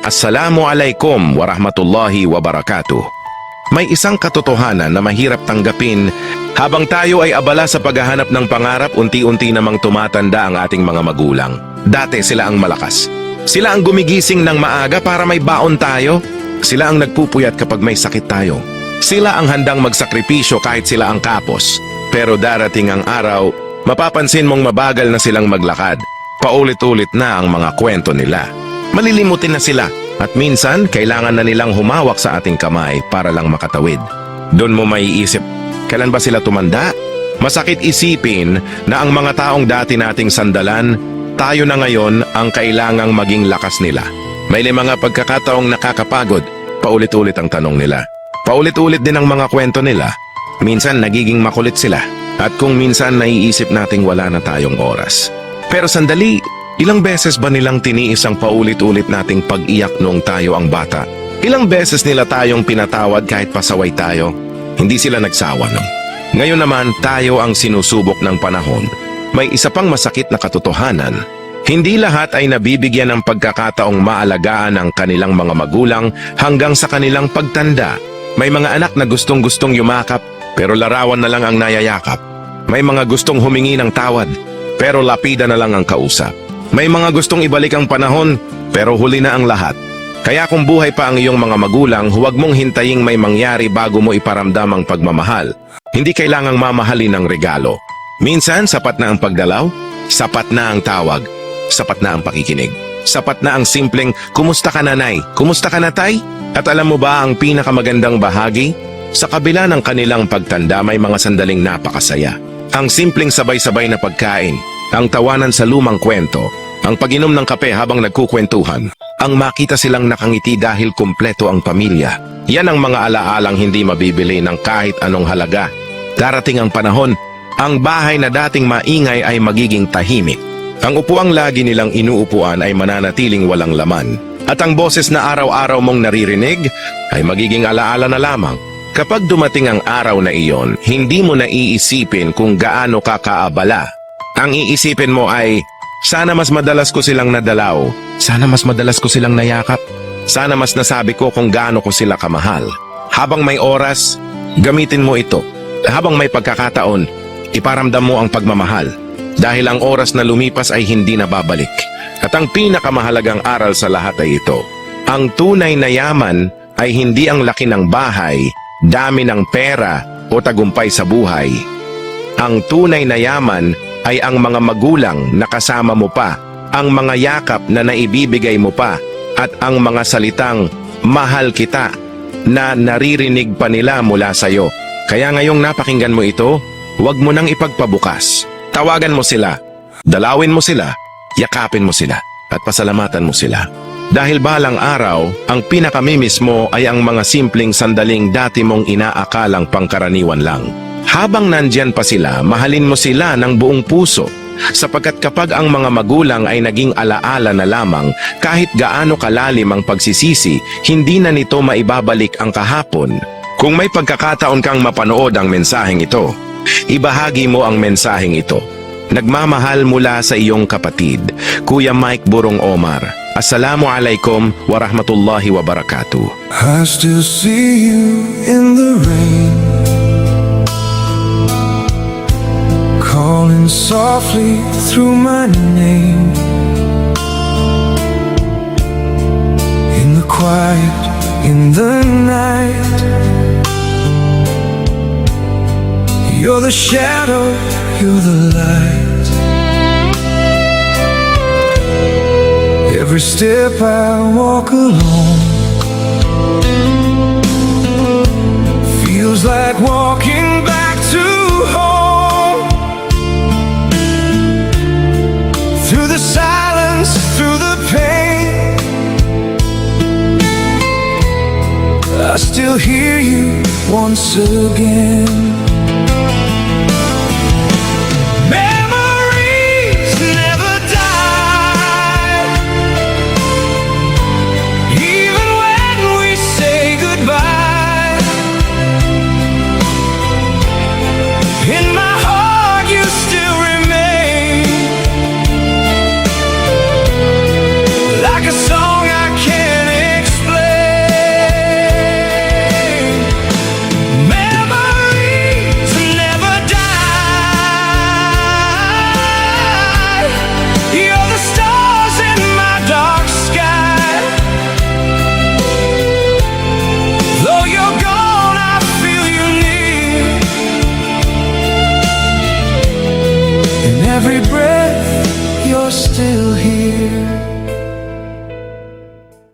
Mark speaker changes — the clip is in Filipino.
Speaker 1: Assalamualaikum warahmatullahi wabarakatuh. May isang katotohanan na mahirap tanggapin. Habang tayo ay abala sa paghahanap ng pangarap, unti-unti namang tumatanda ang ating mga magulang. Dati sila ang malakas. Sila ang gumigising ng maaga para may baon tayo. Sila ang nagpupuyat kapag may sakit tayo. Sila ang handang magsakripisyo kahit sila ang kapos. Pero darating ang araw, mapapansin mong mabagal na silang maglakad. Paulit-ulit na ang mga kwento nila. Malilimutin na sila at minsan kailangan na nilang humawak sa ating kamay para lang makatawid. Doon mo maiisip, kailan ba sila tumanda? Masakit isipin na ang mga taong dati nating sandalan, tayo na ngayon ang kailangang maging lakas nila. May mga pagkakataong nakakapagod, paulit-ulit ang tanong nila. Paulit-ulit din ang mga kwento nila. Minsan nagiging makulit sila at kung minsan naiisip nating wala na tayong oras. Pero sandali, ilang beses ba nilang tiniis ang paulit-ulit nating pag-iyak noong tayo ang bata? Ilang beses nila tayong pinatawad kahit pasaway tayo? Hindi sila nagsawa no? Ngayon naman tayo ang sinusubok ng panahon. May isa pang masakit na katotohanan. Hindi lahat ay nabibigyan ng pagkakataong maalagaan ang kanilang mga magulang hanggang sa kanilang pagtanda. May mga anak na gustong-gustong yumakap pero larawan na lang ang nayayakap. May mga gustong humingi ng tawad pero lapida na lang ang kausap. May mga gustong ibalik ang panahon, pero huli na ang lahat. Kaya kung buhay pa ang iyong mga magulang, huwag mong hintaying may mangyari bago mo iparamdam ang pagmamahal. Hindi kailangang mamahalin ng regalo. Minsan, sapat na ang pagdalaw, sapat na ang tawag, sapat na ang pakikinig. Sapat na ang simpleng, kumusta ka nanay? Kumusta ka na tay? At alam mo ba ang pinakamagandang bahagi? Sa kabila ng kanilang pagtanda, may mga sandaling napakasaya. Ang simpleng sabay-sabay na pagkain, ang tawanan sa lumang kwento, ang pag-inom ng kape habang nagkukwentuhan, ang makita silang nakangiti dahil kumpleto ang pamilya. Yan ang mga alaalang hindi mabibili ng kahit anong halaga. Darating ang panahon, ang bahay na dating maingay ay magiging tahimik. Ang upuang lagi nilang inuupuan ay mananatiling walang laman. At ang boses na araw-araw mong naririnig ay magiging alaala na lamang. Kapag dumating ang araw na iyon, hindi mo na iisipin kung gaano ka kaabala. Ang iisipin mo ay, sana mas madalas ko silang nadalaw, sana mas madalas ko silang nayakap, sana mas nasabi ko kung gaano ko sila kamahal. Habang may oras, gamitin mo ito. Habang may pagkakataon, iparamdam mo ang pagmamahal. Dahil ang oras na lumipas ay hindi na babalik. At ang pinakamahalagang aral sa lahat ay ito. Ang tunay na yaman ay hindi ang laki ng bahay, dami ng pera o tagumpay sa buhay. Ang tunay na yaman ay ang mga magulang na kasama mo pa, ang mga yakap na naibibigay mo pa, at ang mga salitang mahal kita na naririnig pa nila mula sa iyo. Kaya ngayong napakinggan mo ito, huwag mo nang ipagpabukas. Tawagan mo sila, dalawin mo sila, yakapin mo sila, at pasalamatan mo sila. Dahil balang araw, ang pinakamimiss mo ay ang mga simpleng sandaling dati mong inaakalang pangkaraniwan lang. Habang nandyan pa sila, mahalin mo sila ng buong puso. Sapagkat kapag ang mga magulang ay naging alaala na lamang, kahit gaano kalalim ang pagsisisi, hindi na nito maibabalik ang kahapon. Kung may pagkakataon kang mapanood ang mensaheng ito, ibahagi mo ang mensaheng ito. Nagmamahal mula sa iyong kapatid, Kuya Mike Burong Omar. Assalamualaikum warahmatullahi wabarakatuh.
Speaker 2: I still see you in the rain, calling softly through my name. In the quiet, in the night, you're the shadow, you're the light. Every step I walk alone feels like walking back to home. Through the silence, through the pain, I still hear you once again.